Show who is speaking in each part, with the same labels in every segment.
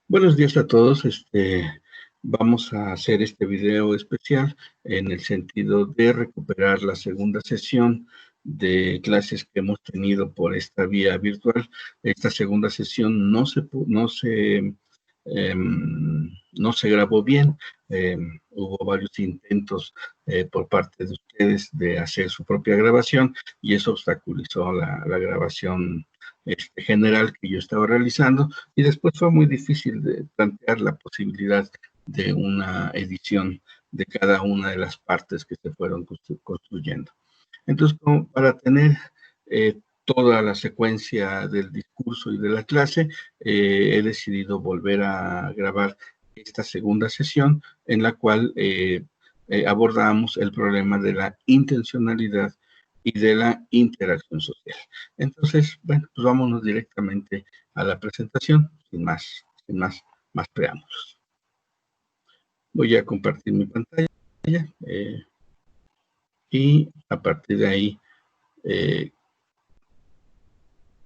Speaker 1: Buenos días a todos. Vamos a hacer este video especial en el sentido de recuperar la segunda sesión de clases que hemos tenido por esta vía virtual. Esta segunda sesión no se grabó bien. Hubo varios intentos por parte de ustedes de hacer su propia grabación y eso obstaculizó la grabación general que yo estaba realizando, y después fue muy difícil de plantear la posibilidad de una edición de cada una de las partes que se fueron construyendo. Entonces, como para tener toda la secuencia del discurso y de la clase, he decidido volver a grabar esta segunda sesión en la cual abordamos el problema de la intencionalidad y de la interacción social. Entonces, bueno, pues vámonos directamente a la presentación, sin más preámbulos. Voy a compartir mi pantalla y a partir de ahí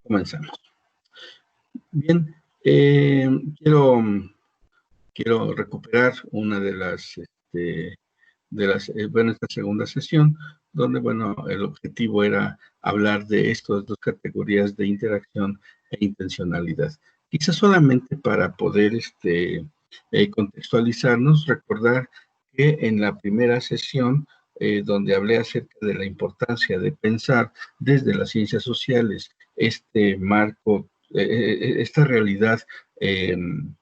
Speaker 1: comenzamos. Bien, quiero recuperar una de esta segunda sesión, donde, bueno, el objetivo era hablar de estas dos categorías de interacción e intencionalidad. Quizás solamente para poder contextualizarnos, recordar que en la primera sesión, donde hablé acerca de la importancia de pensar desde las ciencias sociales este marco, esta realidad en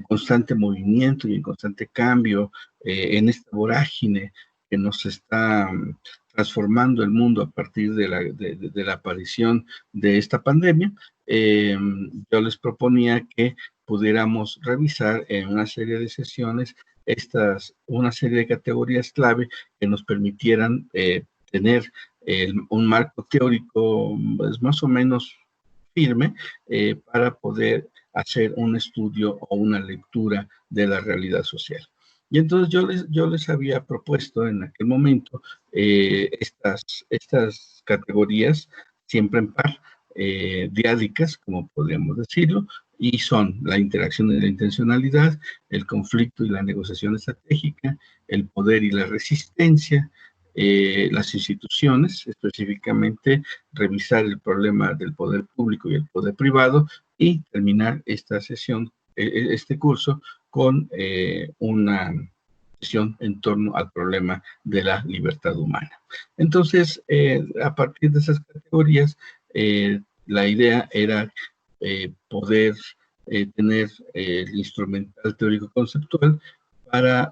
Speaker 1: constante movimiento y en constante cambio, en esta vorágine que nos está transformando el mundo a partir de la aparición de esta pandemia, yo les proponía que pudiéramos revisar en una serie de sesiones una serie de categorías clave que nos permitieran tener un marco teórico pues, más o menos firme para poder hacer un estudio o una lectura de la realidad social. Y entonces yo les había propuesto en aquel momento estas categorías, siempre en par, diádicas, como podríamos decirlo, y son la interacción y la intencionalidad, el conflicto y la negociación estratégica, el poder y la resistencia, las instituciones, específicamente revisar el problema del poder público y el poder privado, y terminar esta sesión, este curso, con una sesión en torno al problema de la libertad humana. Entonces, a partir de esas categorías, la idea era poder tener el instrumental teórico-conceptual para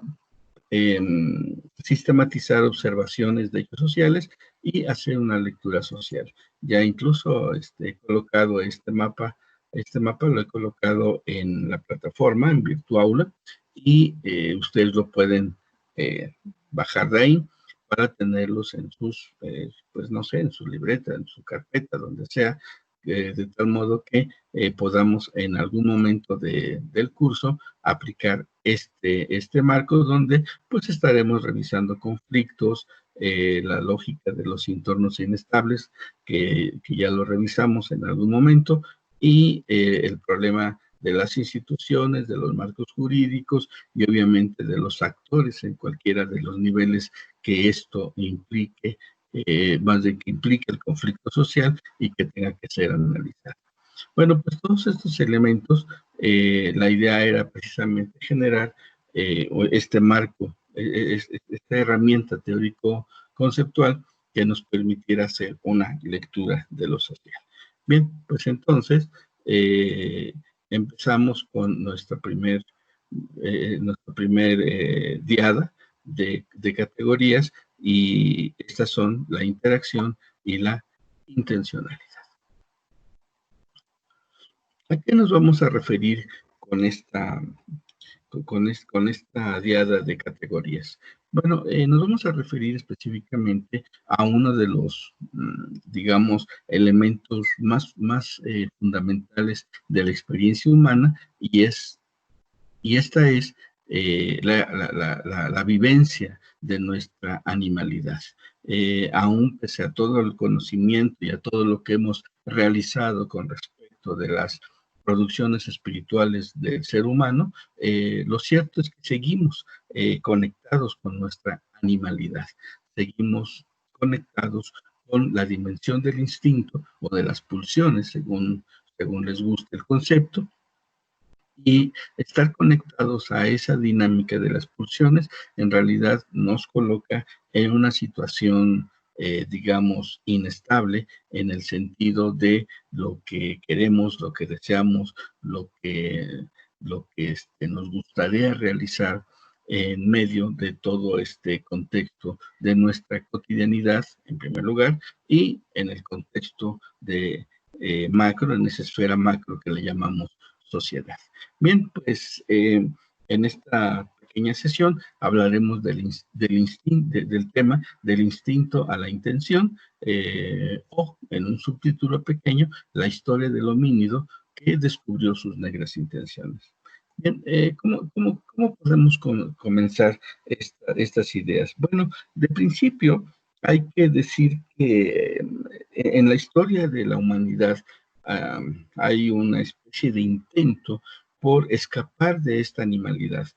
Speaker 1: sistematizar observaciones de hechos sociales y hacer una lectura social. Ya incluso he colocado este mapa lo he colocado en la plataforma, en Virtuaula, y ustedes lo pueden bajar de ahí para tenerlos en sus, pues no sé, en su libreta, en su carpeta, donde sea, de tal modo que podamos en algún momento del curso aplicar este marco, donde pues estaremos revisando conflictos, la lógica de los entornos inestables, que ya lo revisamos en algún momento, y el problema de las instituciones, de los marcos jurídicos y obviamente de los actores en cualquiera de los niveles que esto implique, más de que implique el conflicto social y que tenga que ser analizado. Bueno, pues todos estos elementos, la idea era precisamente generar este marco, esta herramienta teórico-conceptual que nos permitiera hacer una lectura de lo social. Bien, pues entonces empezamos con nuestra primer diada de categorías, y estas son la interacción y la intencionalidad. ¿A qué nos vamos a referir con esta diada de categorías? Bueno, nos vamos a referir específicamente a uno de los, digamos, elementos más fundamentales de la experiencia humana, y esta es la vivencia de nuestra animalidad. Aún pese a todo el conocimiento y a todo lo que hemos realizado con respecto de las producciones espirituales del ser humano, lo cierto es que seguimos conectados con nuestra animalidad, seguimos conectados con la dimensión del instinto o de las pulsiones, según les guste el concepto, y estar conectados a esa dinámica de las pulsiones en realidad nos coloca en una situación, digamos, inestable en el sentido de lo que queremos, lo que deseamos, lo que nos gustaría realizar en medio de todo este contexto de nuestra cotidianidad, en primer lugar, y en el contexto de macro, en esa esfera macro que le llamamos sociedad. Bien, pues en esta pequeña sesión hablaremos del tema del instinto a la intención, o en un subtítulo pequeño, la historia del homínido que descubrió sus negras intenciones. Bien, ¿cómo podemos comenzar estas ideas? Bueno, de principio hay que decir que en la historia de la humanidad hay una especie de intento por escapar de esta animalidad.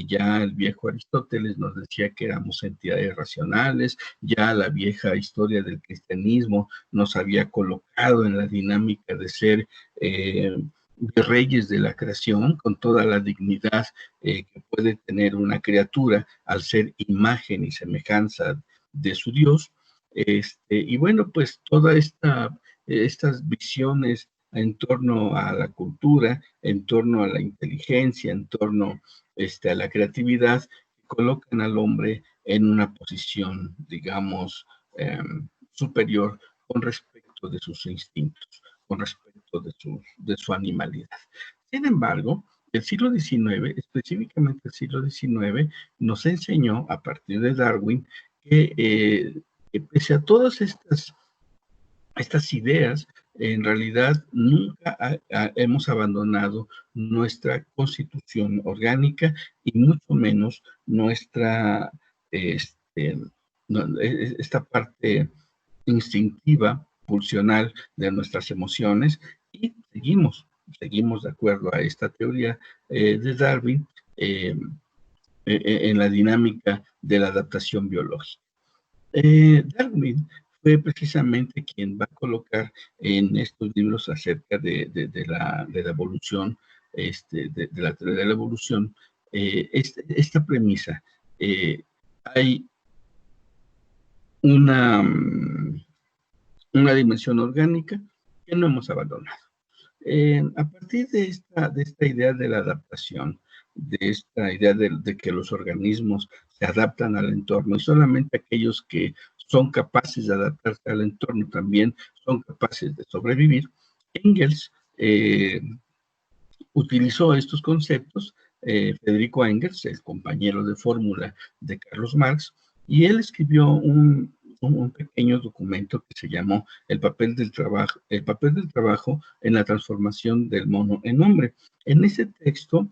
Speaker 1: Ya el viejo Aristóteles nos decía que éramos entidades racionales, ya la vieja historia del cristianismo nos había colocado en la dinámica de ser reyes de la creación, con toda la dignidad que puede tener una criatura al ser imagen y semejanza de su Dios. Y bueno, pues toda estas visiones en torno a la cultura, en torno a la inteligencia, en torno a la creatividad, colocan al hombre en una posición, digamos, superior con respecto de sus instintos, con respecto de su animalidad. Sin embargo, el siglo XIX, específicamente el siglo XIX, nos enseñó a partir de Darwin que pese a todas estas ideas, en realidad nunca hemos abandonado nuestra constitución orgánica y mucho menos nuestra, esta parte instintiva, pulsional de nuestras emociones, y seguimos de acuerdo a esta teoría de Darwin en la dinámica de la adaptación biológica. Darwin fue precisamente quien va a colocar en estos libros acerca de la evolución, la teoría de la evolución, esta premisa. Hay una dimensión orgánica que no hemos abandonado. A partir de esta idea de la adaptación, de esta idea de que los organismos se adaptan al entorno y solamente aquellos que son capaces de adaptarse al entorno también son capaces de sobrevivir, Engels utilizó estos conceptos, Federico Engels, el compañero de fórmula de Carlos Marx, y él escribió un pequeño documento que se llamó el papel del trabajo en la transformación del mono en hombre. En ese texto,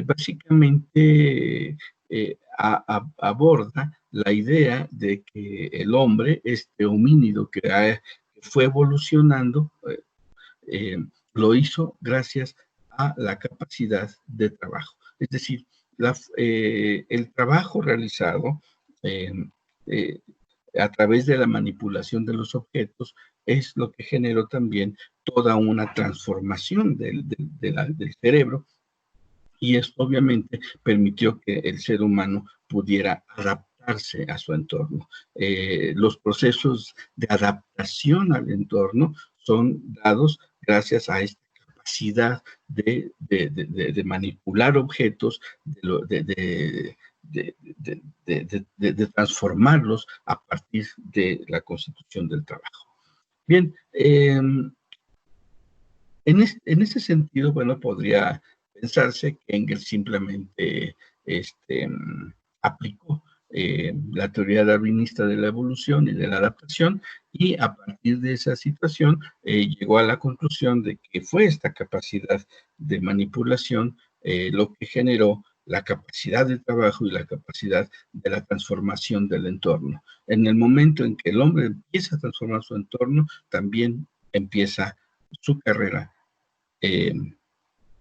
Speaker 1: básicamente aborda la idea de que el hombre, este homínido que fue evolucionando, lo hizo gracias a la capacidad de trabajo. Es decir, el trabajo realizado a través de la manipulación de los objetos es lo que generó también toda una transformación del cerebro, y esto obviamente permitió que el ser humano pudiera adaptarse a su entorno. Los procesos de adaptación al entorno son dados gracias a esta capacidad de manipular objetos, de transformarlos a partir de la constitución del trabajo. Bien, en ese sentido, bueno, podría pensarse que Engels simplemente aplicó la teoría darwinista de la evolución y de la adaptación, y a partir de esa situación llegó a la conclusión de que fue esta capacidad de manipulación lo que generó la capacidad de trabajo y la capacidad de la transformación del entorno. En el momento en que el hombre empieza a transformar su entorno, también empieza su carrera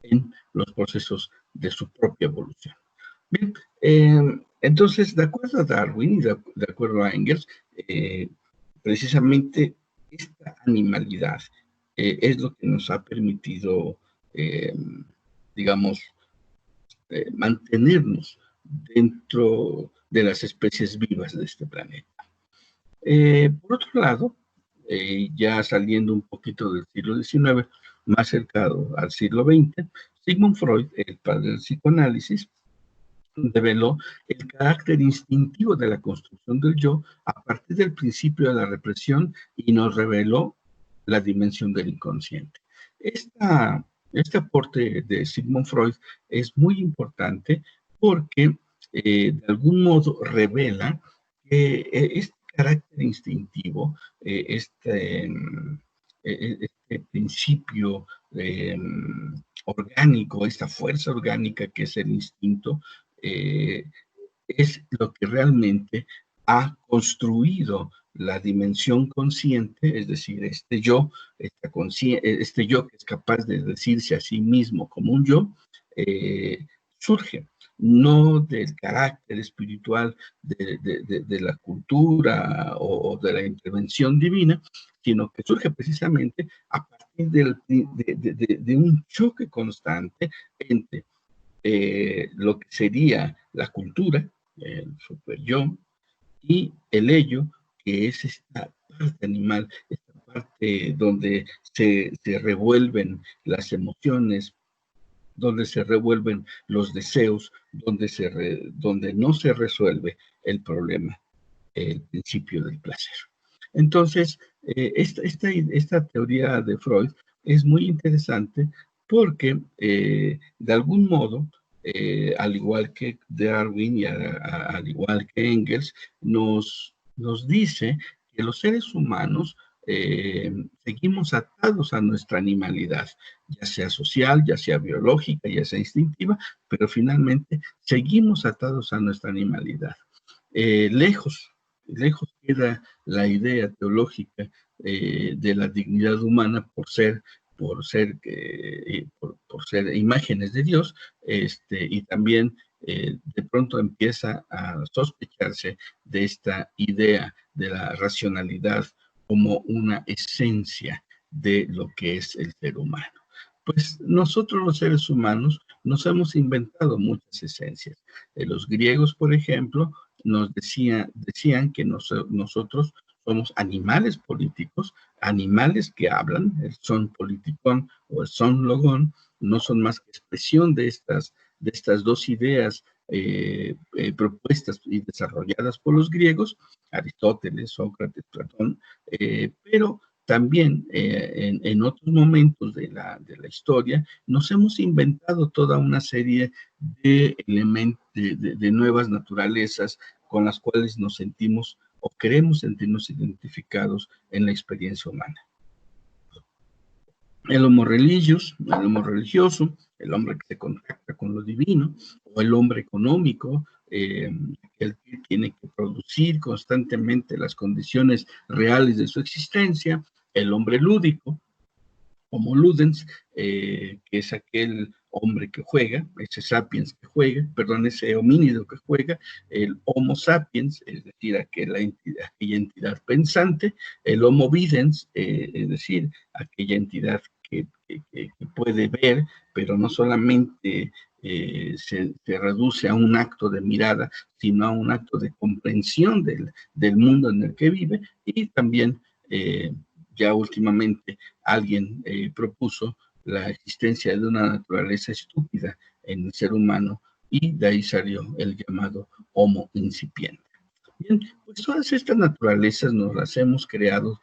Speaker 1: en los procesos de su propia evolución. Bien, entonces, de acuerdo a Darwin y de acuerdo a Engels, precisamente esta animalidad es lo que nos ha permitido, digamos, mantenernos dentro de las especies vivas de este planeta. Por otro lado, ya saliendo un poquito del siglo XIX, más cercano al siglo XX, Sigmund Freud, el padre del psicoanálisis, reveló el carácter instintivo de la construcción del yo a partir del principio de la represión y nos reveló la dimensión del inconsciente. Este aporte de Sigmund Freud es muy importante porque de algún modo revela que este carácter instintivo, este principio orgánico, esta fuerza orgánica que es el instinto, eh, es lo que realmente ha construido la dimensión consciente, es decir, este yo que es capaz de decirse a sí mismo como un yo, surge no del carácter espiritual de la cultura o de la intervención divina, sino que surge precisamente a partir de un choque constante entre lo que sería la cultura, el super yo, y el ello, que es esta parte animal, esta parte donde se revuelven las emociones, donde se revuelven los deseos, donde no se resuelve el problema, el principio del placer. Entonces, esta teoría de Freud es muy interesante porque, de algún modo, al igual que Darwin y al igual que Engels, nos dice que los seres humanos seguimos atados a nuestra animalidad, ya sea social, ya sea biológica, ya sea instintiva, pero finalmente seguimos atados a nuestra animalidad. Lejos queda la idea teológica de la dignidad humana por ser imágenes de Dios, y también de pronto empieza a sospecharse de esta idea de la racionalidad como una esencia de lo que es el ser humano. Pues nosotros los seres humanos nos hemos inventado muchas esencias. Los griegos, por ejemplo, nos decían que nosotros somos animales políticos, animales que hablan, el son politicón o el son logón, no son más que expresión de estas dos ideas propuestas y desarrolladas por los griegos, Aristóteles, Sócrates, Platón, pero también en otros momentos de la historia nos hemos inventado toda una serie de elementos, de nuevas naturalezas con las cuales nos sentimos o queremos sentirnos identificados en la experiencia humana. El homo religioso, el hombre que se contacta con lo divino, o el hombre económico, el que tiene que producir constantemente las condiciones reales de su existencia, el hombre lúdico, Homo ludens, que es aquel hombre que juega, ese sapiens que juega, perdón, ese homínido que juega, el Homo sapiens, es decir, aquella entidad pensante, el Homo videns, es decir, aquella entidad que puede ver, pero no solamente se reduce a un acto de mirada, sino a un acto de comprensión del mundo en el que vive, y también ya últimamente alguien propuso la existencia de una naturaleza estúpida en el ser humano y de ahí salió el llamado Homo incipiente. Bien, pues todas estas naturalezas nos las hemos creado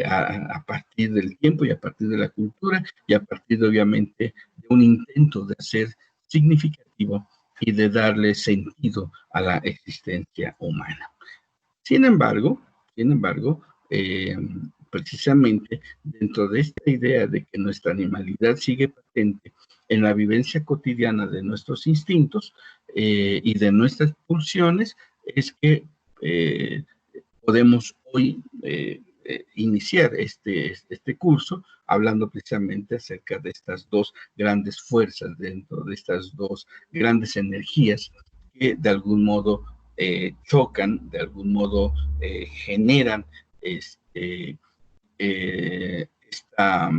Speaker 1: a partir del tiempo y a partir de la cultura y a partir de, obviamente, de un intento de hacer significativo y de darle sentido a la existencia humana. Sin embargo, precisamente dentro de esta idea de que nuestra animalidad sigue patente en la vivencia cotidiana de nuestros instintos y de nuestras pulsiones, es que podemos hoy iniciar este curso hablando precisamente acerca de estas dos grandes fuerzas, dentro de estas dos grandes energías que de algún modo chocan, de algún modo generan esta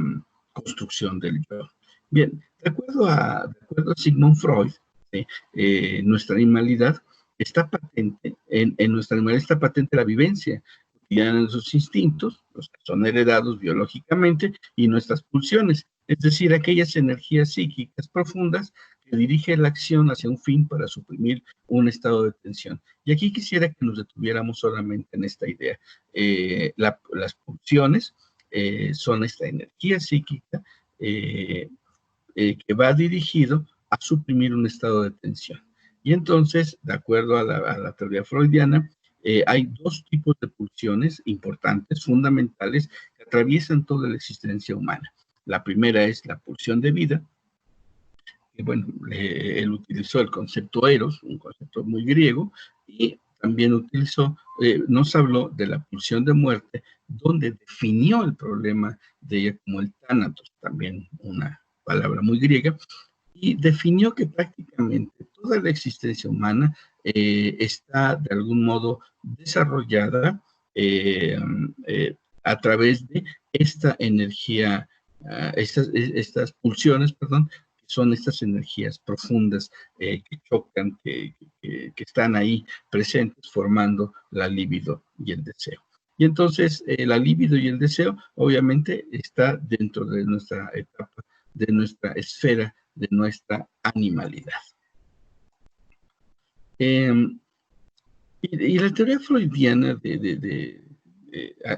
Speaker 1: construcción del yo. Bien, de acuerdo a Sigmund Freud, nuestra animalidad está patente, en nuestra animalidad está patente la vivencia cotidiana de sus instintos, los que son heredados biológicamente, y nuestras pulsiones, es decir, aquellas energías psíquicas profundas que dirigen la acción hacia un fin para suprimir un estado de tensión. Y aquí quisiera que nos detuviéramos solamente en esta idea. Las pulsiones son esta energía psíquica que va dirigido a suprimir un estado de tensión. Y entonces, de acuerdo a la teoría freudiana, hay dos tipos de pulsiones importantes, fundamentales, que atraviesan toda la existencia humana. La primera es la pulsión de vida, que bueno, él utilizó el concepto eros, un concepto muy griego, y también nos habló de la pulsión de muerte, donde definió el problema de ella como el tánatos, también una palabra muy griega, y definió que prácticamente toda la existencia humana está de algún modo desarrollada a través de esta energía, estas pulsiones, perdón, que son estas energías profundas que chocan, que están ahí presentes formando la libido y el deseo. Y entonces la libido y el deseo obviamente está dentro de nuestra etapa, de nuestra esfera, de nuestra animalidad. Y la teoría freudiana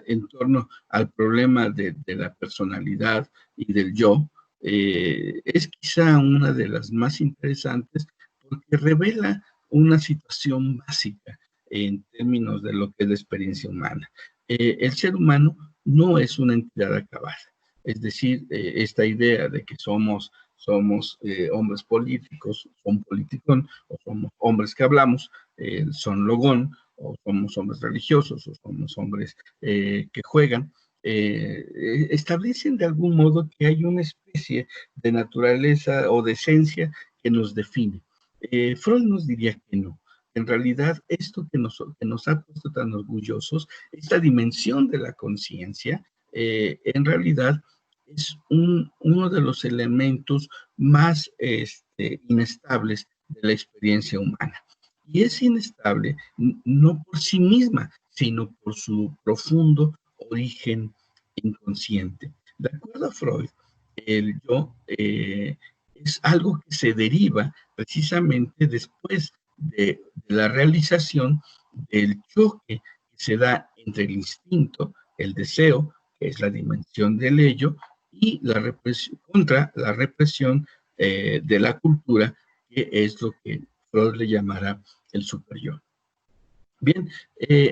Speaker 1: en torno al problema de la personalidad y del yo es quizá una de las más interesantes porque revela una situación básica en términos de lo que es la experiencia humana. El ser humano no es una entidad acabada. Es decir, esta idea de que somos hombres políticos, son politicón, o somos hombres que hablamos, son logón, o somos hombres religiosos, o somos hombres que juegan, establecen de algún modo que hay una especie de naturaleza o de esencia que nos define. Freud nos diría que no. En realidad, esto que nos ha puesto tan orgullosos, esta dimensión de la conciencia, en realidad es uno de los elementos más inestables de la experiencia humana. Y es inestable no por sí misma, sino por su profundo origen inconsciente. De acuerdo a Freud, el yo es algo que se deriva precisamente después de la realización del choque que se da entre el instinto, el deseo, que es la dimensión del ello, y la represión, contra la represión de la cultura, que es lo que Freud le llamará el superyo. Bien,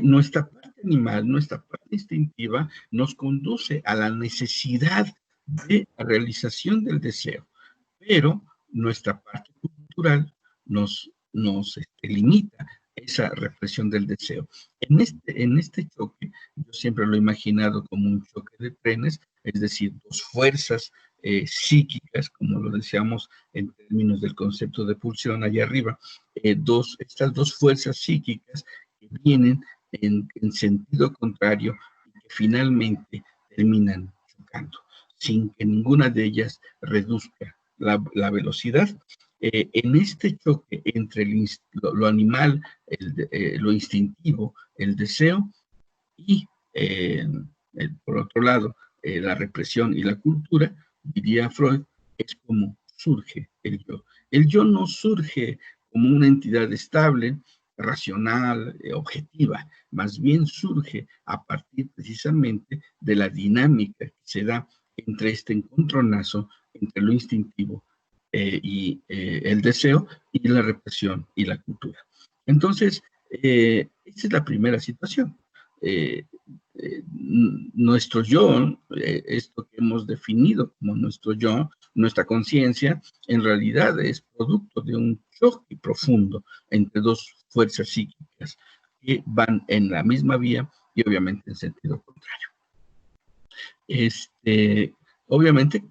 Speaker 1: nuestra parte animal, nuestra parte instintiva nos conduce a la necesidad de la realización del deseo, pero nuestra parte cultural nos limita esa represión del deseo. En este choque, yo siempre lo he imaginado como un choque de trenes, es decir, dos fuerzas psíquicas, como lo decíamos en términos del concepto de pulsión allá arriba, estas dos fuerzas psíquicas que vienen en sentido contrario y que finalmente terminan chocando, sin que ninguna de ellas reduzca la velocidad. En este choque entre lo animal, lo instintivo, el deseo y, por otro lado, la represión y la cultura, diría Freud, es como surge el yo. El yo no surge como una entidad estable, racional, objetiva, más bien surge a partir precisamente de la dinámica que se da entre este encontronazo entre lo instintivo y el deseo y la represión y la cultura. Entonces, esta es la primera situación. Nuestro yo, esto que hemos definido como nuestro yo, nuestra conciencia, en realidad es producto de un choque profundo entre dos fuerzas psíquicas que van en la misma vía y obviamente en sentido contrario. Este, obviamente,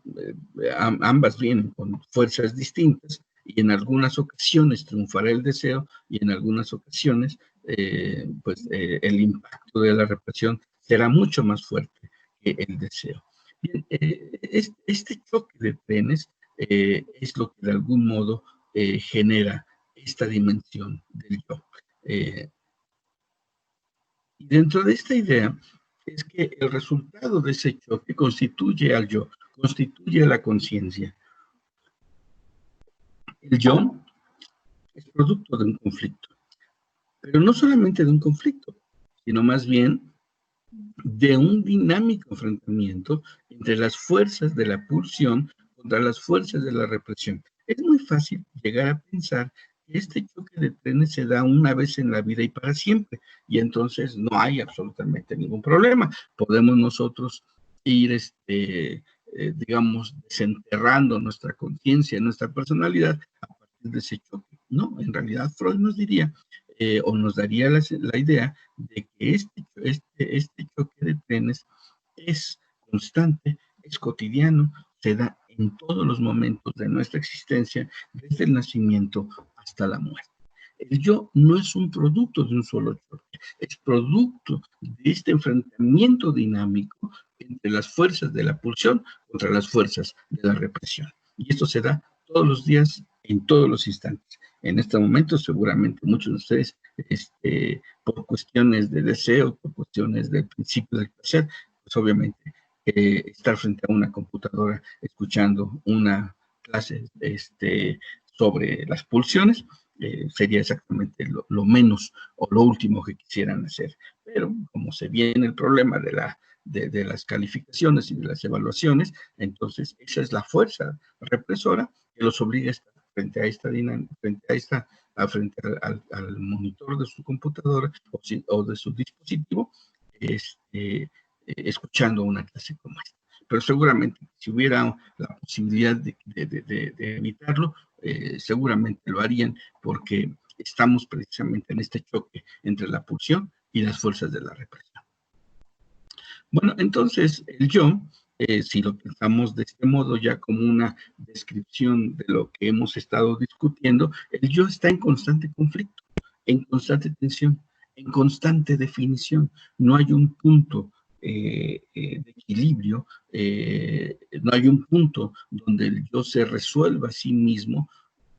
Speaker 1: ambas vienen con fuerzas distintas y en algunas ocasiones triunfará el deseo y en algunas ocasiones, el impacto de la represión será mucho más fuerte que el deseo. Bien, este choque de trenes es lo que de algún modo genera esta dimensión del yo. Y dentro de esta idea es que el resultado de ese choque constituye al yo, constituye la conciencia. El yo es producto de un conflicto, pero no solamente de un conflicto, sino más bien de un dinámico enfrentamiento entre las fuerzas de la pulsión contra las fuerzas de la represión. Es muy fácil llegar a pensar que este choque de trenes se da una vez en la vida y para siempre, y entonces no hay absolutamente ningún problema. Podemos nosotros ir, digamos, desenterrando nuestra conciencia, nuestra personalidad a partir de ese choque. No, en realidad Freud nos diría, o nos daría la idea de que este choque de trenes es constante, es cotidiano, se da en todos los momentos de nuestra existencia, desde el nacimiento hasta la muerte. El yo no es un producto de un solo choque, es producto de este enfrentamiento dinámico entre las fuerzas de la pulsión contra las fuerzas de la represión. Y esto se da todos los días, en todos los instantes. En este momento, seguramente muchos de ustedes, por cuestiones de deseo, por cuestiones del principio del placer, pues obviamente estar frente a una computadora escuchando una clase sobre las pulsiones, sería exactamente lo menos o lo último que quisieran hacer. Pero como se viene el problema de las calificaciones y de las evaluaciones, entonces esa es la fuerza represora que los obliga a estar frente a esta dinámica, frente al monitor de su computadora o de su dispositivo, escuchando una clase como esta. Pero seguramente si hubiera la posibilidad de evitarlo, seguramente lo harían porque estamos precisamente en este choque entre la pulsión y las fuerzas de la represión. Bueno, entonces el yo, si lo pensamos de este modo ya como una descripción de lo que hemos estado discutiendo, el yo está en constante conflicto, en constante tensión, en constante definición. No hay un punto de equilibrio, no hay un punto donde el yo se resuelva a sí mismo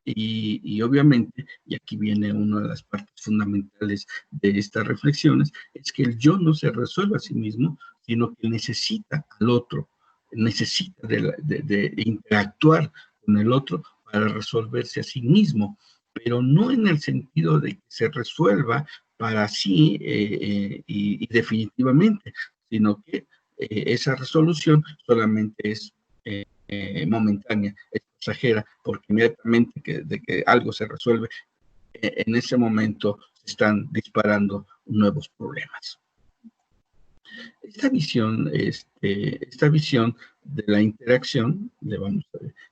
Speaker 1: y obviamente, y aquí viene una de las partes fundamentales de estas reflexiones, es que el yo no se resuelve a sí mismo, sino que necesita al otro, necesita de interactuar con el otro para resolverse a sí mismo, pero no en el sentido de que se resuelva para sí y definitivamente, sino que esa resolución solamente es momentánea, es pasajera, porque inmediatamente de que algo se resuelve, en ese momento se están disparando nuevos problemas. Esta visión de la interacción,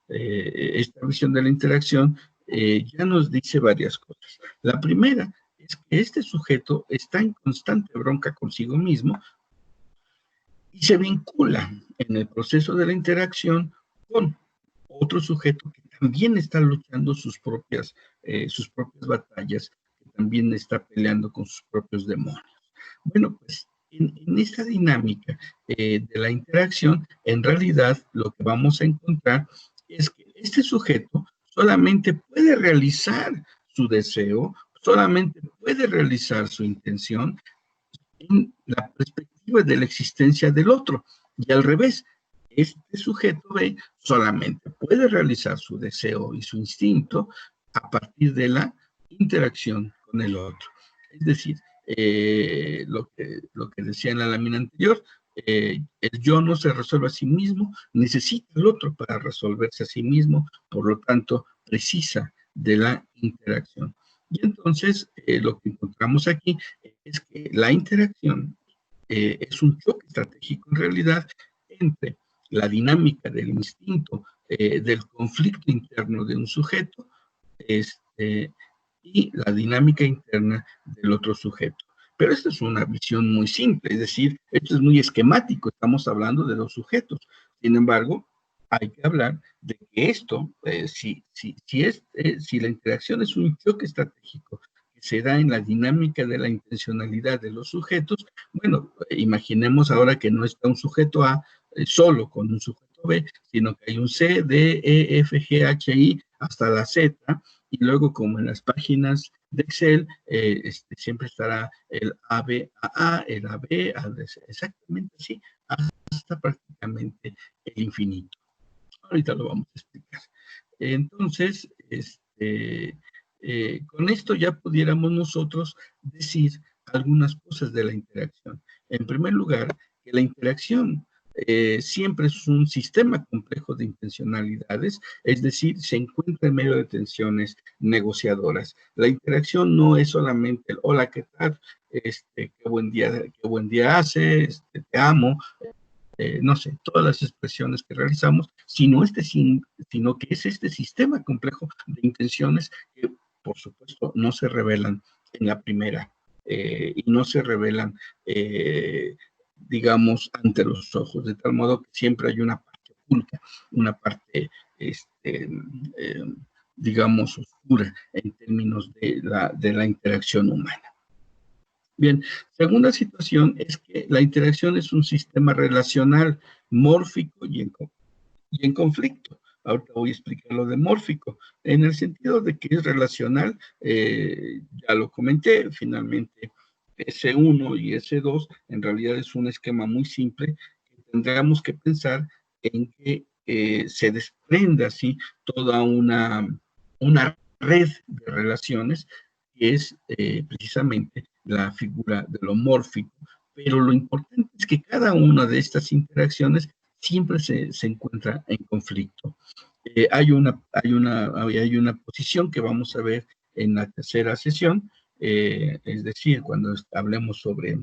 Speaker 1: esta visión de la interacción ya nos dice varias cosas. La primera es que este sujeto está en constante bronca consigo mismo y se vincula en el proceso de la interacción con otro sujeto que también está luchando sus propias batallas, que también está peleando con sus propios demonios. Bueno, pues en esta dinámica de la interacción, en realidad lo que vamos a encontrar es que este sujeto solamente puede realizar su deseo, solamente puede realizar su intención en la perspectiva de la existencia del otro. Y al revés, este sujeto B solamente puede realizar su deseo y su instinto a partir de la interacción con el otro. Es decir, lo que decía en la lámina anterior, el yo no se resuelve a sí mismo, necesita al otro para resolverse a sí mismo, por lo tanto, precisa de la interacción. Y entonces, lo que encontramos aquí es que la interacción es un choque estratégico en realidad entre la dinámica del instinto, del conflicto interno de un sujeto y la dinámica interna del otro sujeto. Pero esta es una visión muy simple, es decir, esto es muy esquemático, estamos hablando de los sujetos. Sin embargo, hay que hablar de que esto, si la interacción es un choque estratégico que se da en la dinámica de la intencionalidad de los sujetos, bueno, imaginemos ahora que no está un sujeto A solo con un sujeto B, sino que hay un C, D, E, F, G, H, I hasta la Z, y luego como en las páginas de Excel, siempre estará el AB a A, el AB, exactamente así, hasta prácticamente el infinito. Ahorita lo vamos a explicar. Entonces, con esto ya pudiéramos nosotros decir algunas cosas de la interacción. En primer lugar, que la interacción siempre es un sistema complejo de intencionalidades, es decir, se encuentra en medio de tensiones negociadoras. La interacción no es solamente el hola, ¿qué tal? Qué buen día hace, te amo, no sé, todas las expresiones que realizamos, sino que es este sistema complejo de intenciones que, por supuesto, no se revelan en la primera y no se revelan, digamos, ante los ojos, de tal modo que siempre hay una parte oculta, una parte, este, eh, digamos, oscura en términos de la interacción humana. Bien, segunda situación es que la interacción es un sistema relacional, mórfico y en conflicto. Ahorita voy a explicar lo de mórfico, en el sentido de que es relacional, ya lo comenté, finalmente S1 y S2 en realidad es un esquema muy simple que tendríamos que pensar en que se desprenda así toda una red de relaciones que es precisamente la figura de lo mórfico, pero lo importante es que cada una de estas interacciones siempre se encuentra en conflicto. Hay una posición que vamos a ver en la tercera sesión, es decir, cuando hablemos sobre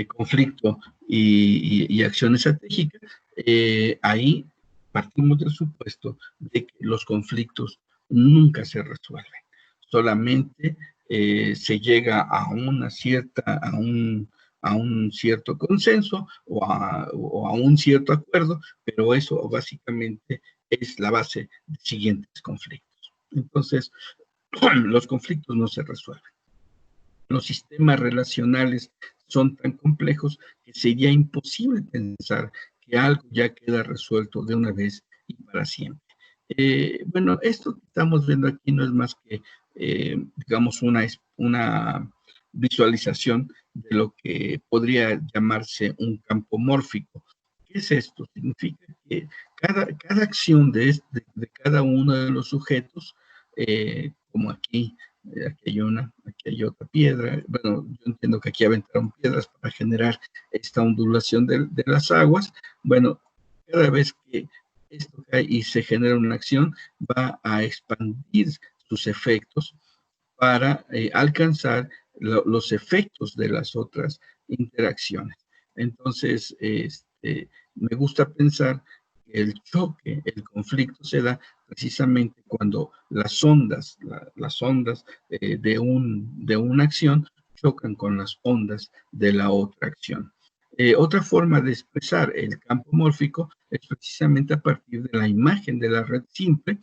Speaker 1: conflicto y acción estratégica, ahí partimos del supuesto de que los conflictos nunca se resuelven, solamente se llega a una cierta, a un cierto consenso o a un cierto acuerdo, pero eso básicamente es la base de siguientes conflictos. Entonces, los conflictos no se resuelven. Los sistemas relacionales son tan complejos que sería imposible pensar que algo ya queda resuelto de una vez y para siempre. Bueno, esto que estamos viendo aquí no es más que, digamos, una visualización de lo que podría llamarse un campo mórfico. ¿Qué es esto? Significa que cada acción de cada uno de los sujetos, como aquí, aquí hay otra piedra. Bueno, yo entiendo que aquí aventaron piedras para generar esta ondulación de las aguas. Bueno, cada vez que esto cae y se genera una acción, va a expandir sus efectos para alcanzar los efectos de las otras interacciones. Entonces, me gusta pensar que el choque, el conflicto se da precisamente cuando las ondas de una acción chocan con las ondas de la otra acción. Otra forma de expresar el campo mórfico es precisamente a partir de la imagen de la red simple,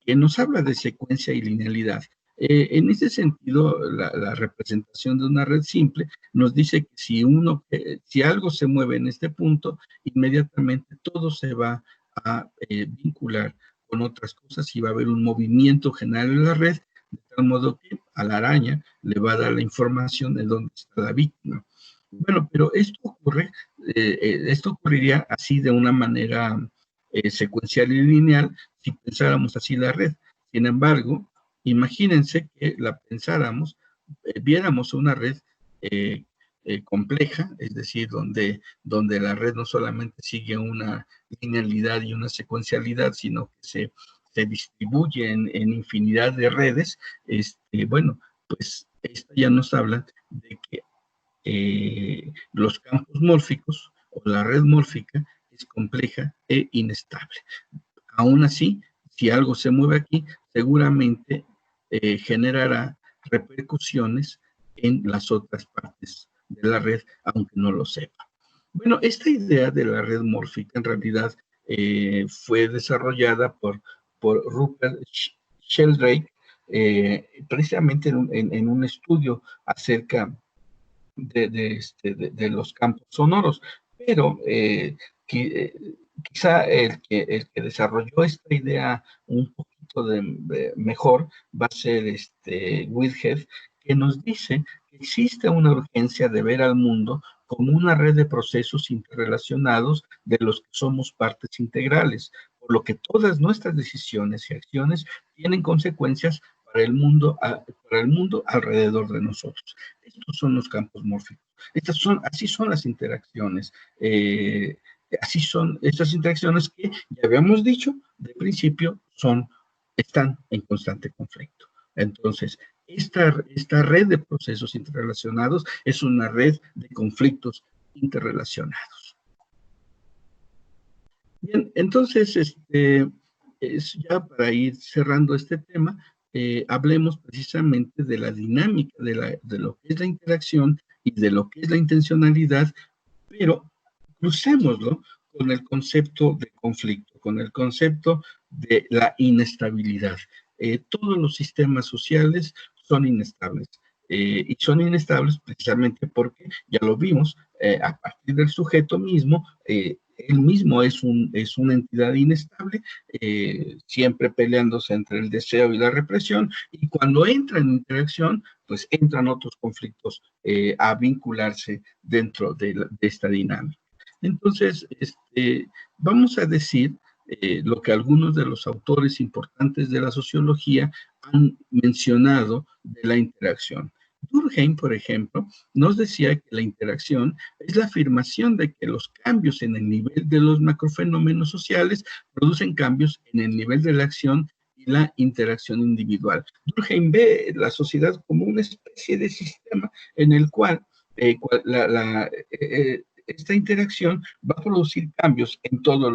Speaker 1: que nos habla de secuencia y linealidad. En ese sentido, la representación de una red simple nos dice que si algo se mueve en este punto, inmediatamente todo se va a vincular con otras cosas y va a haber un movimiento general en la red, de tal modo que a la araña le va a dar la información de dónde está la víctima. Bueno, pero esto ocurriría así de una manera secuencial y lineal si pensáramos así la red. Sin embargo, imagínense que la pensáramos, viéramos una red eh, compleja, es decir, donde la red no solamente sigue una linealidad y una secuencialidad, sino que se distribuye en infinidad de redes. Bueno, pues esto ya nos habla de que los campos mórficos o la red mórfica es compleja e inestable. Aún así, si algo se mueve aquí, seguramente generará repercusiones en las otras partes de la red, aunque no lo sepa. Bueno, esta idea de la red mórfica en realidad fue desarrollada por Rupert Sheldrake, precisamente en un estudio acerca de los campos sonoros, pero quizá el que desarrolló esta idea un poquito mejor va a ser Whitehead, que nos dice que existe una urgencia de ver al mundo como una red de procesos interrelacionados de los que somos partes integrales, por lo que todas nuestras decisiones y acciones tienen consecuencias para el mundo alrededor de nosotros. Estos son los campos mórficos. Así son las interacciones. Así son estas interacciones que, ya habíamos dicho, de principio están en constante conflicto. Entonces, esta red de procesos interrelacionados es una red de conflictos interrelacionados. Bien, entonces, ya para ir cerrando este tema, hablemos precisamente de la dinámica de lo que es la interacción y de lo que es la intencionalidad, pero crucémoslo con el concepto de conflicto, con el concepto de la inestabilidad. Todos los sistemas sociales son inestables. Y son inestables precisamente porque, ya lo vimos, a partir del sujeto mismo, él mismo es una entidad inestable, siempre peleándose entre el deseo y la represión, y cuando entra en interacción, pues entran otros conflictos a vincularse dentro de esta dinámica. Entonces, vamos a decir lo que algunos de los autores importantes de la sociología han mencionado de la interacción. Durkheim, por ejemplo, nos decía que la interacción es la afirmación de que los cambios en el nivel de los macrofenómenos sociales producen cambios en el nivel de la acción y la interacción individual. Durkheim ve la sociedad como una especie de sistema en el cual esta interacción va a producir cambios en todas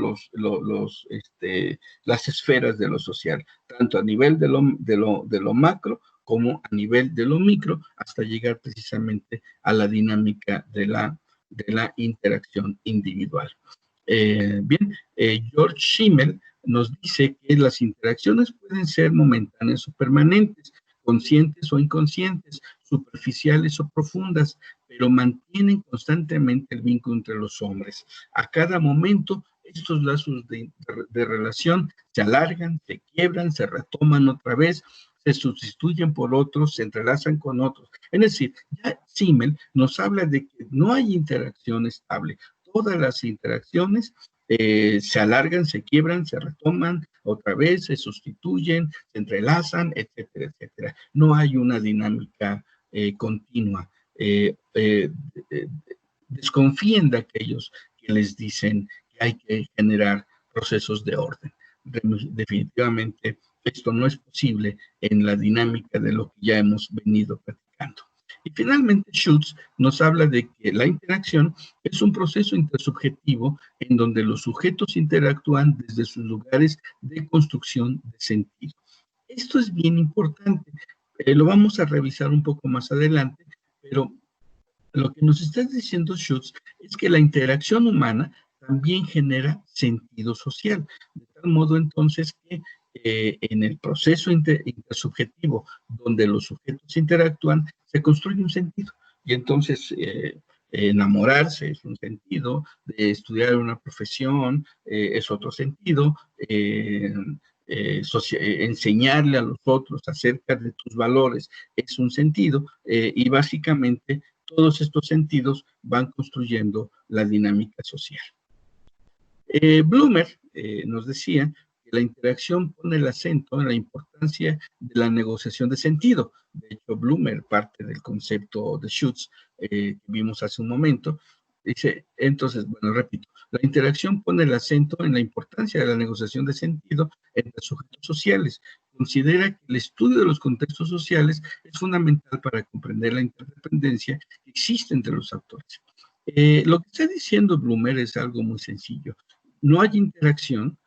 Speaker 1: las esferas de lo social, tanto a nivel de lo macro como a nivel de lo micro, hasta llegar precisamente a la dinámica de la interacción individual. George Simmel nos dice que las interacciones pueden ser momentáneas o permanentes, conscientes o inconscientes, superficiales o profundas, pero mantienen constantemente el vínculo entre los hombres. A cada momento, estos lazos de relación se alargan, se quiebran, se retoman otra vez, se sustituyen por otros, se entrelazan con otros. Es decir, ya Simmel nos habla de que no hay interacción estable. Todas las interacciones se alargan, se quiebran, se retoman otra vez, se sustituyen, se entrelazan, etcétera, etcétera. No hay una dinámica continua. Desconfíen de aquellos que les dicen que hay que generar procesos de orden. Definitivamente esto no es posible en la dinámica de lo que ya hemos venido platicando. Y finalmente Schultz nos habla de que la interacción es un proceso intersubjetivo en donde los sujetos interactúan desde sus lugares de construcción de sentido. Esto es bien importante. Lo vamos a revisar un poco más adelante, pero lo que nos está diciendo Schultz es que la interacción humana también genera sentido social, de tal modo entonces que en el proceso intersubjetivo donde los sujetos interactúan, se construye un sentido. Y entonces enamorarse es un sentido, de estudiar una profesión es otro sentido, enseñarle a los otros acerca de tus valores es un sentido, y básicamente todos estos sentidos van construyendo la dinámica social. Blumer nos decía que la interacción pone el acento en la importancia de la negociación de sentido. De hecho, Blumer parte del concepto de Schutz que vimos hace un momento. Dice, entonces, bueno, repito, la interacción pone el acento en la importancia de la negociación de sentido entre sujetos sociales. Considera que el estudio de los contextos sociales es fundamental para comprender la interdependencia que existe entre los actores. Lo que está diciendo Blumer es algo muy sencillo. No hay interacción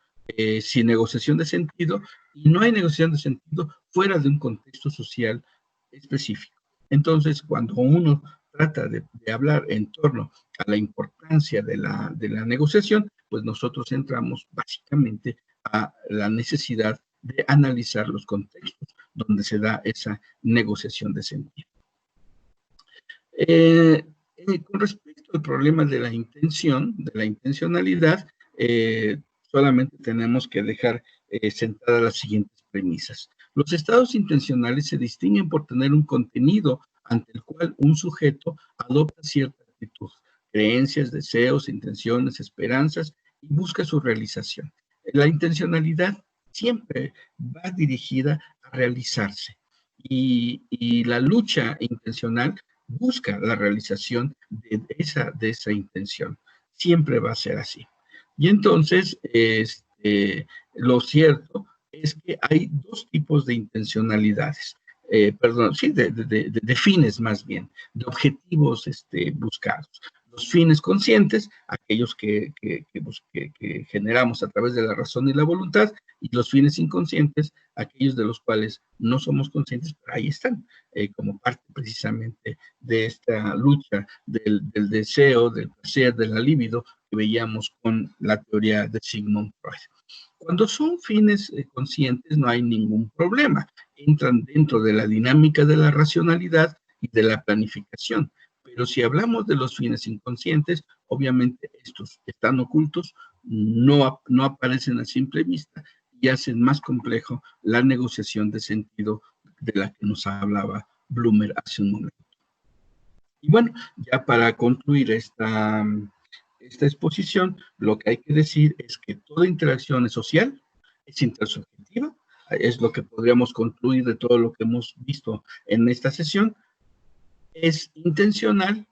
Speaker 1: sin negociación de sentido, y no hay negociación de sentido fuera de un contexto social específico. Entonces, cuando uno trata de hablar en torno a la importancia de la negociación, pues nosotros entramos básicamente a la necesidad de analizar los contextos donde se da esa negociación de sentido. Con respecto al problema de la intención, de la intencionalidad, solamente tenemos que dejar sentadas las siguientes premisas. Los estados intencionales se distinguen por tener un contenido ante el cual un sujeto adopta cierta actitud, creencias, deseos, intenciones, esperanzas y busca su realización. La intencionalidad siempre va dirigida a realizarse y la lucha intencional busca la realización de esa intención. Siempre va a ser así. Y entonces, lo cierto es que hay dos tipos de intencionalidades. Perdón, sí, de fines más bien, de objetivos buscados. Los fines conscientes, aquellos que generamos a través de la razón y la voluntad, y los fines inconscientes, aquellos de los cuales no somos conscientes, pero ahí están, como parte precisamente de esta lucha del deseo, del placer, de la libido que veíamos con la teoría de Sigmund Freud. Cuando son fines conscientes no hay ningún problema, entran dentro de la dinámica de la racionalidad y de la planificación. Pero si hablamos de los fines inconscientes, obviamente estos están ocultos, no aparecen a simple vista y hacen más complejo la negociación de sentido de la que nos hablaba Blumer hace un momento. Y bueno, ya para concluir esta exposición, lo que hay que decir es que toda interacción es social, es intersubjetiva, es lo que podríamos concluir de todo lo que hemos visto en esta sesión, es intencional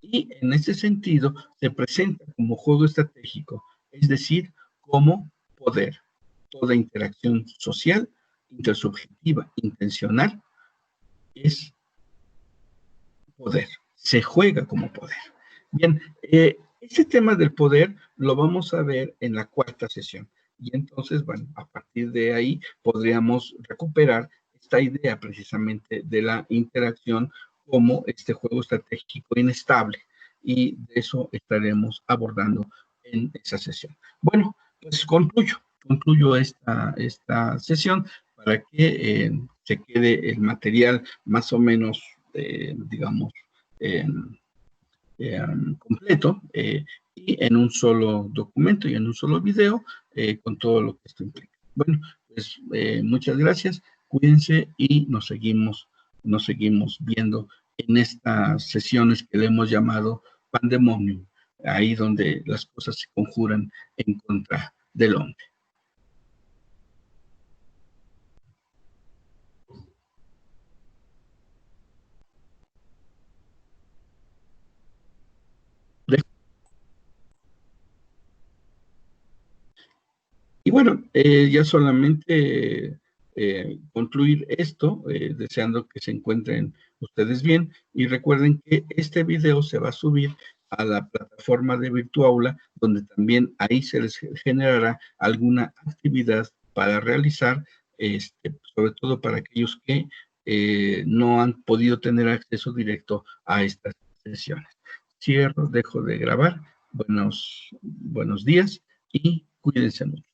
Speaker 1: y en ese sentido se presenta como juego estratégico, es decir, como poder. Toda interacción social, intersubjetiva, intencional, es poder, se juega como poder. Bien, ese tema del poder lo vamos a ver en la cuarta sesión. Y entonces, bueno, a partir de ahí podríamos recuperar esta idea precisamente de la interacción como este juego estratégico inestable. Y de eso estaremos abordando en esa sesión. Bueno, pues concluyo esta sesión para que se quede el material más o menos, digamos, completo y en un solo documento y en un solo video con todo lo que esto implica. Bueno, pues muchas gracias, cuídense y nos seguimos viendo en estas sesiones que le hemos llamado Pandemonium, ahí donde las cosas se conjuran en contra del hombre. Y bueno, ya solamente concluir esto, deseando que se encuentren ustedes bien y recuerden que este video se va a subir a la plataforma de Virtuaula, donde también ahí se les generará alguna actividad para realizar, sobre todo para aquellos que no han podido tener acceso directo a estas sesiones. Cierro, dejo de grabar. Buenos días y cuídense mucho.